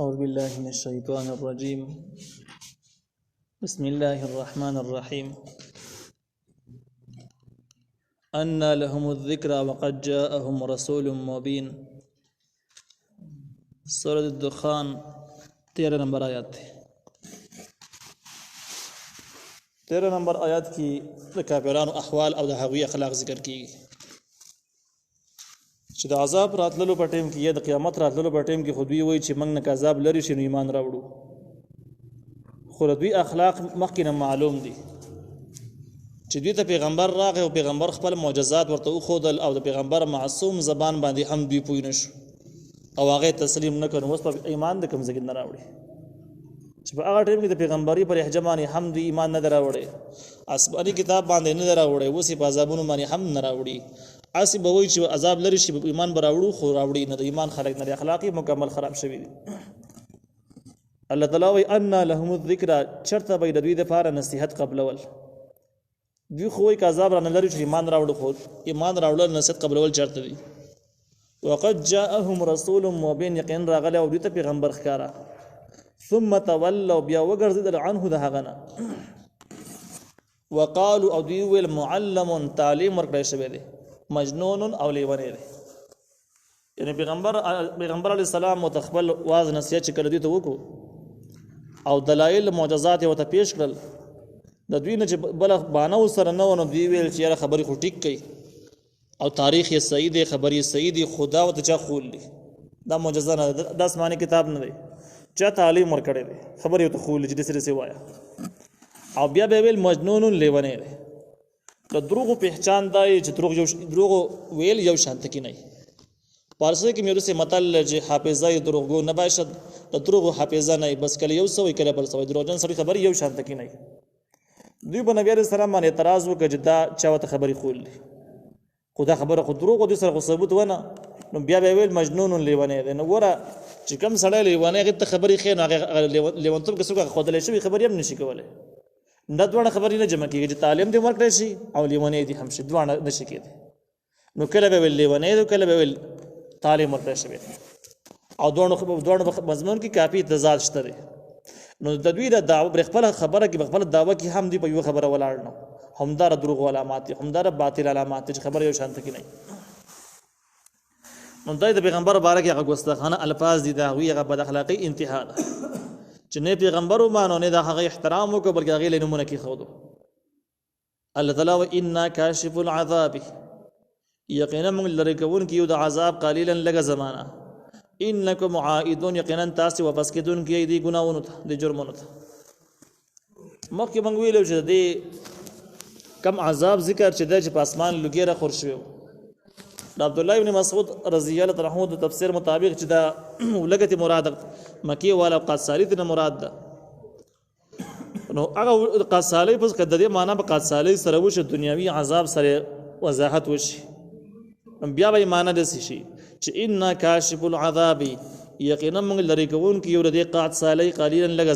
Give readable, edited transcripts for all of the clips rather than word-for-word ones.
أعوذ بالله من الشيطان الرجيم. بسم الله الرحمن الرحيم. أنى لهم الذكرى وقد جاءهم رسول مبين. سورة الدخان 13 نمبر آیات ہے. 13 نمبر آیات کی د کافرانو احوال او د هغوی اخلاق ذکر کیږي چې د عذاب راتللو په ټیم کې یا د قیامت راتللو په ټیم کې خو دوی وایي چې موږ نه عذاب لري شي نو ایمان راوړو، خو د دوی اخلاق مخکې نه معلوم دي چې دوی ته پیغمبر راغی او پیغمبر خپل معجزات ورته وښودل او د پیغمبر معصوم زبان باندې هم دوی پوه نه شو او هغه تسلیم نه کړ. اوس په ایمان د کوم ځای نه راوړي چې په هغه ټیم کې د پیغمبري پر احجامانې هم دوی ایمان نه راوړي، آسماني کتاب باندې نه راوړي، اوس په عذابونو باندې هم نه راوړي. اسی به وایي چې عذاب لري شي ایمان به راوړو، خو راوړي نه. د ایمان خلک نه اخلاقی مکمل خراب شوي دي. الله تعالی وایي انا لهم الذکر، چرته به د دوی دپاره نصیحت قبلول. دوی خو وایي که عذاب رانه لري چې ایمان راوړو، خو ایمان راوړل نصیحت قبلول چرته دي. وقد جاءهم رسول مبین، یقین راغلی او دوی ته پیغمبر ښکاره. ثم تولوا، بیا وګرځېدل عنه د هغه نه. وقالو، او دوی ویل معلم، تعلیم ورکړی شوی دی، مجنون او لیونی دی. یعنی پیغمبر علیه السلام او خپل واز نصیحت چې کړه دوی ته وکړو او دلایل معجزات یې ورته پیش کړل، د دوی نه چې بله بانه ورسره نه وه نو دوی ویل چې یاره خبرې خو ټیک کوي او تاریخ یې صحیح دی، خبرې صحیح دي، خو دا ورته چا خول دی، دا معجزه نه ده، دا آسماني کتاب نه دی، چا تعلیم ورکړی دی، خبرې ورته خول دی چې داسې داسې وایه. او بیا به ویل مجنون لیونی دی. د دروغو پہچان دا چې دروغ ویل یو شانت کی نه. پارسی کې مې ورسې متل چې حافظه دروغګو نه باشد، د دروغو حافظه نه، بس کله یو سوی کله بل سوی، دروغجن سړي خبرې یو شانت کی نه. دوی په نبی علیه السلام باندې اعتراض وکړ چې دا چا ورته خبرې خول دي، خو دا خبره خو دروغ دوی سره خو ثبوت ونه، نو بیا به ویل مجنون لیونی دی. نو ګوره چې کوم سړی لیونی هغې ته خبرې ښې، نو هغې لیونتوب کې څوک ښودلی شوي خبرې هم نشي کولی. دا دواړه خبرې نه جمع کېږي چې تعلیم دې ورکړی شي او لیونی دې هم شي، دواړه نشي کېدی. نو کله به ویل لیونی دی، کله به ویل تعلیم ورکړی شوی دی، او دواړو مضمون کې کافي تضاد شته دی. نو د دوی د دعوه پر خپله خبره کې، په خپله دعوه کې هم دوی په یوه خبره ولاړ نه، همداره دروغو علامات دي، همداره باطل علامات دي چې خبره یو شانته کې نه. نو دا د پیغمبر باره کې هغه ګستاخانه الفاظ دي، د هغوی هغه بد اخلاقي انتها ده چې نه پیغمبر ومانو نه د هغه احترام وکړو، بلکې هغې له نومونه کېښودو. الله تعالی وایي انا کاشف العذاب، یقینا موږ لرې کوونکي یو د عذاب قلیلا لږه زمانه. انکم عائدون، یقینا تاسې واپس کېدونکي یئ دې ګناهونو ته، دې جرمونو ته. مخکې موږ ویلو چې د دې کم عذاب ذکر چې دی چې په اسمان لوګې راخور شوی و. د عبدالله ابن مسعود رضی الله عنه د تفسیر مطابق چې دا لګتې مراد مکی والا قادسالي ته مراد ده، نو هغه قادسالي پس که د دې معنا په قادسالي سره وشي دنیاوي عذاب سره وضاحت وشي، بیا به یې معنا داسې شي چې انا کاشف العذاب، یقینا موږ لرې کوونکي یو د دې قادسالي قلیلا لږه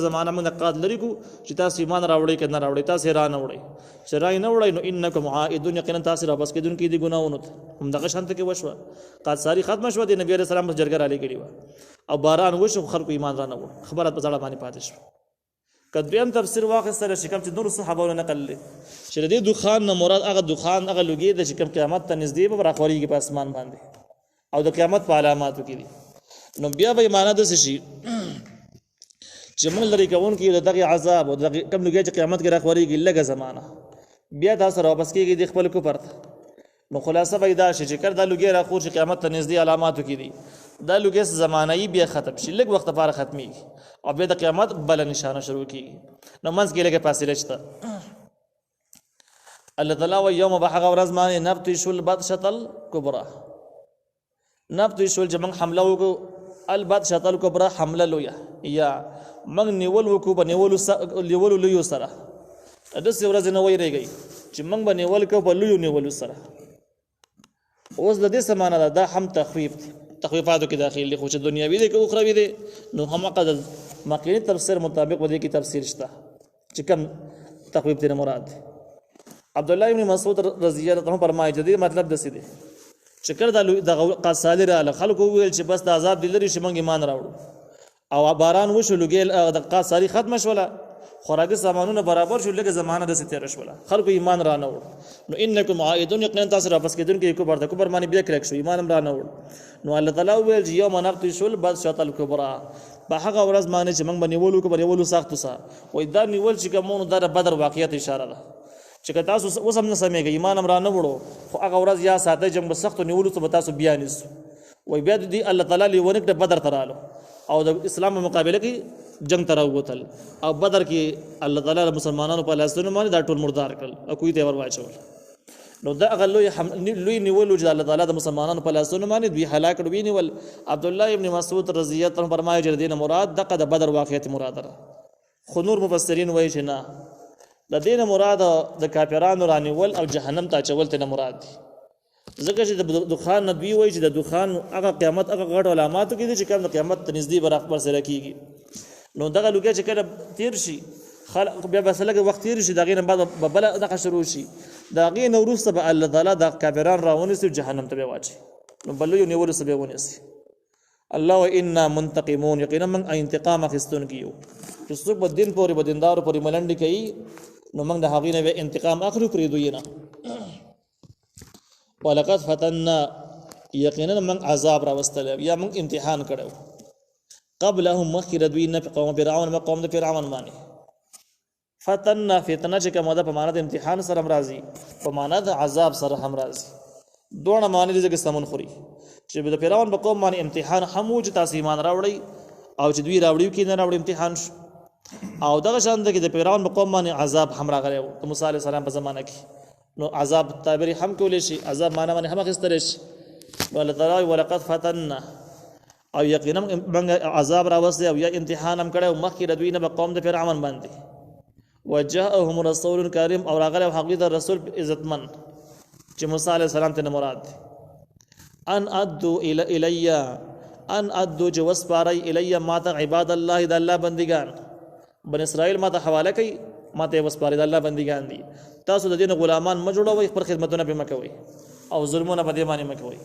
زمانه موږ د قاد لرې کوو چې تاسو ایمان راوړئ که نه راوړئ، تاسې را نه وړئ. چې را یې نه وړئ نو انکم عائدون، یقینا تاسې راپس کېدونکي دي ګناهونو ته. همدغه شانته کې وشوه، قادسالي ختمه شوه، د نبي علیه السلام په جرګه رالیږلې وه او باران وشو، خلکو ایمان را نه وړ، خبره په زړه باندې پاتې شوه. که دویم تفسیر واخیستلی شي کوم چې نورو صحابهو نقل دی چې د دې دخان نه مراد هغه دخان هغه لوګي ده چې کوم قیامت ته نږدې به راخورېږي په اسمان باندې او د قیامت په علاماتو کې دي. نو بیا به یې معنا داسې شي چې موږ لرې کوونکي د دغې عذاب او دغې کوم لوګي چې قیامت کې راخورېږي لږه زمانه، بیا دا سره واپس کېږي د خپل کفر ته. نو خلاصه به یې دا شي چې کله دا لوګي راخور چې قیامت ته نږدې علاماتو کې دي، دا لوګي زمانهیي بیا ختم شي، لږ وخت لپاره ختمېږي او بیا د قیامت بله نشانه شروع کېږي. نو منځ کې لږه فاصله شته. الله تعالی وایي یوم به هغه ورځ باندې نبطش البطشة الکبرى، نبطش چې موږ حمله وکړو، البطشة الکبرى حمله لویه، یا موږ نیول وکړو په نیولو لویو سره. داسې ورځې نه ویرېږئ چې موږ به نیول کوو په لویو نیولو سره. اوس د دې څه معنا ده؟ دا هم تخویف دی، تخویفاتو کې داخل دي، خو چې دنیاوي دی که اخروي دی نو هماغه د مخکیني تفسیر مطابق په دې کې تفسیر شته چې کوم تخویف دی نه مراد دی. عبدالله ابن مسعود رضی الله عنه فرمایي چې دې مطلب داسې دی چې کړه د قصالي رااله خلکو وویل چې بس د عذاب دي لري چې موږ ایمان راوړو او باران وشو لګیل د قصالي ختم شوله خوراکي سامانونه برابر شو لکه زمانه د ستیر شوله خلکو ایمان را نه وړ نو انکم عائدون یقینا تاسو را پس کېدونکي کفر د کفر باندې بیا کلک شو ایمان را نه وړ نو الله تعالی ویل چې یوم نبطش البطشة الکبرى په هغه ورځ باندې چې موږ باندې ولو کبر ولو سخت وسه وای دا نیول چې کومو د بدر واقعیت اشاره ده چې تاسو اوس هم نه سمېږئ ایمان را نه وړو خو هغه ورځ یا ساته جنگ به سختو نیولو څه به تاسو بیا نیسو وای بیا دی الله تعالی لیونک د بدر ترالو او د اسلام په مقابله کې جنگ ته راووتل او بدر کې الله تعالی د مسلمانانو په لاسونو باندې دا ټول مردار کړل او کوی ته ور واچول نو دا هغه لوی نیولو چې الله تعالی د مسلمانانو په لاسونو باندې دوی هلاک کړو نیول عبد الله ابن مسعود رضی الله عنه فرمایي چې دین مراد دغه د بدر واقعیت مراد ده خو نور مفسرین وایي چې نه د دین مراد د کافرانو رانیول او جهنم ته چول ته مراد دي ځکه چې د دخان نه دوی وایي چې د دخان هغه قیامت هغه غټ علاماتو کې دي چې کوم د قیامت ته نږدې برابر سره کیږي نو دغه لوګي چې کله تیر شي خلق بیا بس لګ وخت تیر شي دغه نه بعد بل دغه شروع شي دغه نو وروسته به الله تعالی د کافرانو راونی سي جهنم ته واچي نو بل یو نیول سبه ونیسي الله وانا منتقمون یقینا من انتقام اخستون کیو چې څوک په دین پورې بدیندار پورې ملنډي کوي نو موږ د هغې نه انتقام اخلو پرې دوی نه ولقد فتنا یقینا من عذاب راوستل یا من امتحان کړو قبلهم مخکې دوی نه قوم فرعون مقام د فرعون باندې فتنا فتنه چې کومه ده په معنا د امتحان سره راځي په معنا د عذاب سره هم راځي دوه معنی دي چې سمون خوري چې د فرعون په قوم باندې امتحان هم چې تاسو ایمان راوړی او چې دوی راوړیو کې نه راوړي امتحان شو او دغه شان د فرعون په قوم باندې عذاب هم راغلی و د موسی علیه السلام په زمانه کې نو عذاب تعبیر هم کولی شي عذاب معنا باندې هم اخیستلی شي نو الله تعالی ولقد فتنا او یقینا موږ عذاب راوستی او یا امتحان هم کړی مخکې د دوی نه په قوم د فرعون باندې وجاءهم رسول کریم او راغلی هغوی ته رسول عزتمن چې موسی علیه السلام ته نه مراد دی ان ادو الی ان ادو چې وسپارئ الی ما ته عباد الله د الله بندگان بن اسرائیل ما ته حواله کوي ما ته وسپارئ د الله بندگان دي تاسو د دین غلامان ما جوړوئ خپل خدمتونه به مکوئ او ظلمونه په دې باندې مکوئ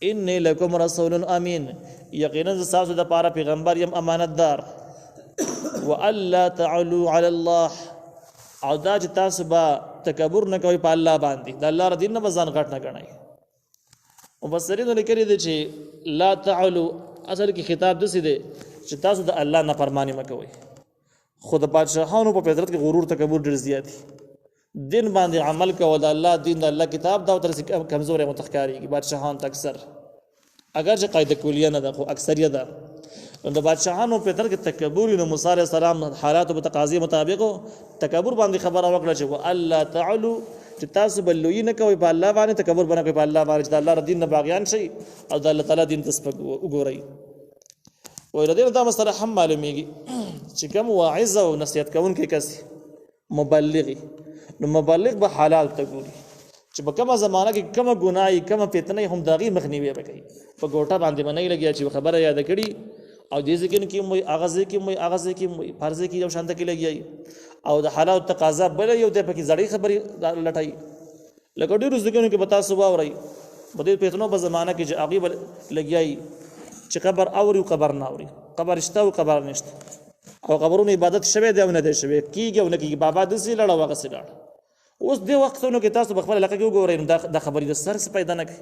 انی لکم رسول امین یقینا تاسو د پاره پیغمبر یم امانتدار والا تعلوا علی الله او دا چې تاسو به تکبر نه کوئ په الله باندې د الله دین نه ځان غټ نه ګڼئ مفسرین لیکلي دي چې لا تعلوا اصل کې خطاب داسې دی چې تاسو د الله نافرمانی مکوئ خو د بادشاهانو په فطرت کې غرور تکبر ډېر زیات دین باندې عمل کول د الله دین د الله کتاب دا تر کمزورې متخکاریږي بادشاهان ته اکثر اگر چې قاعده کلیه نه ده خو اکثریت ده د بادشاهانو په فطرت کې تکبر نو موسی علیه السلام حالات په تقاضي مطابق تکبر باندې خبره وکړه چې الله تعالی چې تاسو بلوي نه کوي په الله باندې تکبر باندې کوي په الله باندې چې الله دین نه باغیان شي او د الله تعالی دین تسبق وګورئ ولدين دا مسله هم معلومیږي چې کوم واعظ او نصیحت کوونکی کس مبلغي نو مبلغ به حلال ته ګوري چې په کومه زمانہ کې کومه ګناي کومه فتنه هم داغي مخنیوي وکړي په ګوټه باندې باندې لګیا چې خبره یاد کړي او دې ځکه کې مو اغازه کې مو اغازه کې مو فرض کې یو شانت کې لګي او د حلال تقاضا بل یو د پکې زړې خبري لټای لکه ډېر ځکه کې بتا صبح اوري په دې فتنو په زمانہ کې چې اغي لګي چې قبر اوري او قبر نه اوري قبر شته او قبر نشته او قبرونو عبادت شوه دی او نه دی شوه کیږي او نه کیږي بابا د سي لړ واغ سي لړ اوس دې وختونو کې تاسو بخبل لکه کې وګورئ د خبرې د سر څخه پیدا نه کوي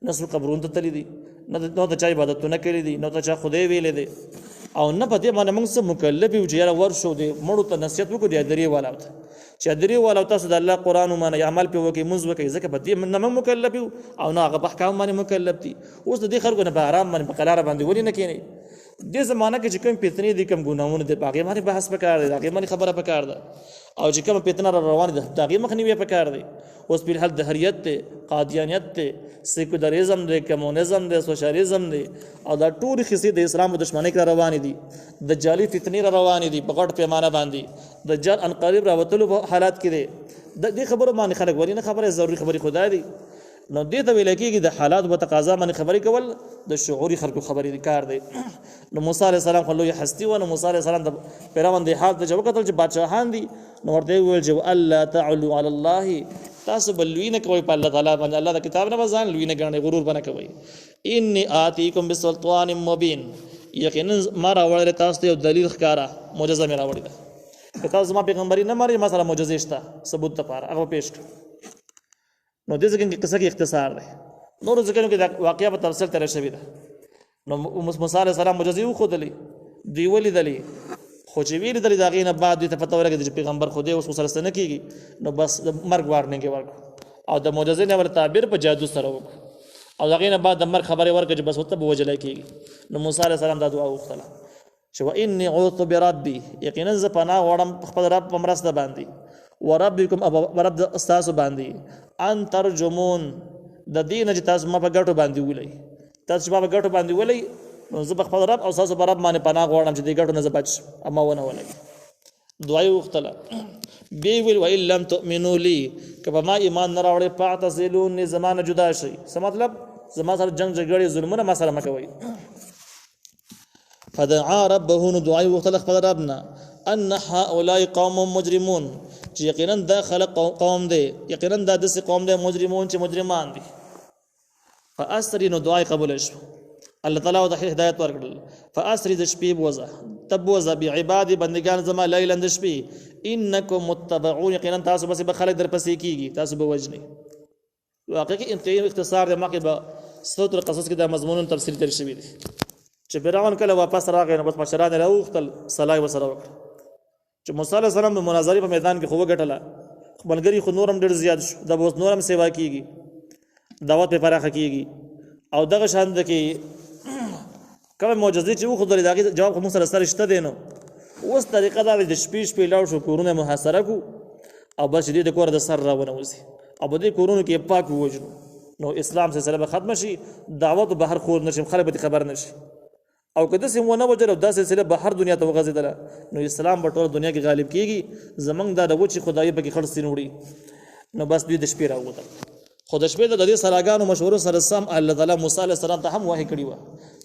نسو قبرونو ته تللی دي نو ته چا عبادتونه کړې دي نو ته چا خدای ویلې دي او نه په دې باندې موږ سم مکلف یو چې یاره ورشو دي مړو ته نصیحت وکړو د درې والا چې درې والا تاسو د الله قران باندې عمل په وکي مز وکي ځکه په دې نه موږ مکلف یو او نه هغه په احکام باندې مکلف دي اوس د دې خلکو نه په آرام باندې په قرار باندې ولې نه کینی دې زمانہ کې چې کوم پیتنې دي کوم ګناونه دي هغه باندې بحث وکړ دي هغه باندې خبره وکړ ده او چې کوم پیتنه روان دي هغه مخنیوي وکړ دي اوس په حل دهریت ته قادیانیت ته سیکولریزم دی کمونیزم دی سوشلیزم دی او دا ټول خصي د اسلام دښمنۍ کړه روان دي د جالي فتنې روان دي په غټ پیمانه باندې د جال ان قریب راوتلو حالات کې دي د دې خبرو باندې خلک ورینه خبره ضروري خبري خدای دي نو دې ته ویل کېږي د حالات په تقاضا باندې خبري کول د شعوري خلکو خبري کار دی نو موسی عليه السلام خو لوی هستی و نو موسی عليه السلام د پیروان د حال ته جو کتل چې بادشاهان دي نو ورته ویل چې الله تعالی علی الله تاسو بلوی نه کوي په الله تعالی باندې الله د کتاب نه ځان لوی نه ګڼئ غرور بنه کوي انی آتیکم بسلطان مبین یقینا ما راوړل تاسو ته یو دلیل ښکارا معجزه مې راوړې ده تاسو ما پیغمبري نه مری ما سره معجزه شته ثبوت لپاره هغه پیش کړ نو دې ځکه قصه کې اختصار ده نور ځکه کې واقعیا په تفصیل تر شوی ده نو موسی علیه السلام معجزه خو دلی دی ولیدلی خو چې ویل درې دغې نه بعد دې ته پته ورغله چې پیغمبر خو دې اوس مسلسل نه کیږي نو بس د مرګ وارننګ ورکړ او د معجزې نه ول تعبیر په جادو سره وکړ او دغې نه بعد د مرګ خبرې ورکړه چې بس وته به وجلای کیږي نو موسی علیه السلام دا دعا وکړه چې و انی عوذ بربی یقینا ز پناه غواړم خپل رب په مرسته باندې وربکم رب استاسو باندې ان ترجمون د دین چې تاسو ما په ګټو باندې ولې تاسو ما په ګټو باندې ولې نو زه په خپل رب او تاسو په رب باندې پناه غواړم چې دې ګټو نه زه بچ اما ونه ولګي دعا یې وکړه بی ویل و ان لم تؤمنوا لي کبه ما ایمان نه راوړې فاعتزلون زمانه جدا شي څه مطلب زما سره جنگ جګړې ظلمونه ما سره مکوي فدعا ربه نو دعا یې وکړه خپل ربنا ان هؤلاء قوم مجرمون چې یقینا دا خلق قوم دی یقینا دا داسې قوم دی مجرمون چې مجرمان دي فاسری نو دعا قبول شو الله تعالی او د هدایت ورکړل فاسری د شپې بوزه تبوزه بعباد بندگان زما لیلا د شپې انکم متبعون یقینا تاسو بس به خلک در پسې کیږي تاسو به وجنی واقعي انتهایی اختصار د مخکې به سورۃ القصص کې د مضمون تفصیل تر شوی دی چې فرعون کله واپس راغی نو بس مشران راوختل صلای وسره وکړه چې موسی علیه السلام د مناظرې په میدان کې خو وګټله خپلګری خو نورم ډېر زیات شو د اوس نورم سیوا کیږي دعوت په پراخه کیږي او دغه شان د کې کوم معجزې چې وخو درې دغه جواب خو موږ سره سره شته دی نو اوس طریقه دا د شپې لاړ شو کورونه محاصره کو او بس دې د کور د سر راونه وځي او په دې کورونو کې پاک ووجنو نو اسلام سلسله به ختم شي دعوت بهر خور نشي خلک به خبر نشي او کله سیمونه وجره دا سلسله بهر دنیا ته وغځیدله نو اسلام په ټول دنیا کې غالب کیږي زمنګ دا د وچی خدای په کې خړ سینوړي نو بس دوی د شپې راووتل خو د شپې د دې سراګانو مشورو سره سم الله تعالی موسی علیه السلام ته هم وحی کړی و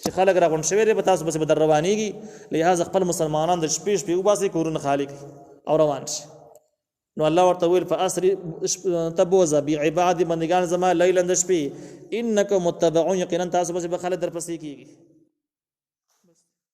چې خلک راغون شوی به تاسو بس به در روانيږي لہذا خپل مسلمانان د شپې وباسي کورونه خالی او روان شي نو الله ورته ویل فاسری تبوزا بعباد بندگان زما لیلا د شپې انکم متبعون یقینا تاسو بس به خلک در پسې کیږي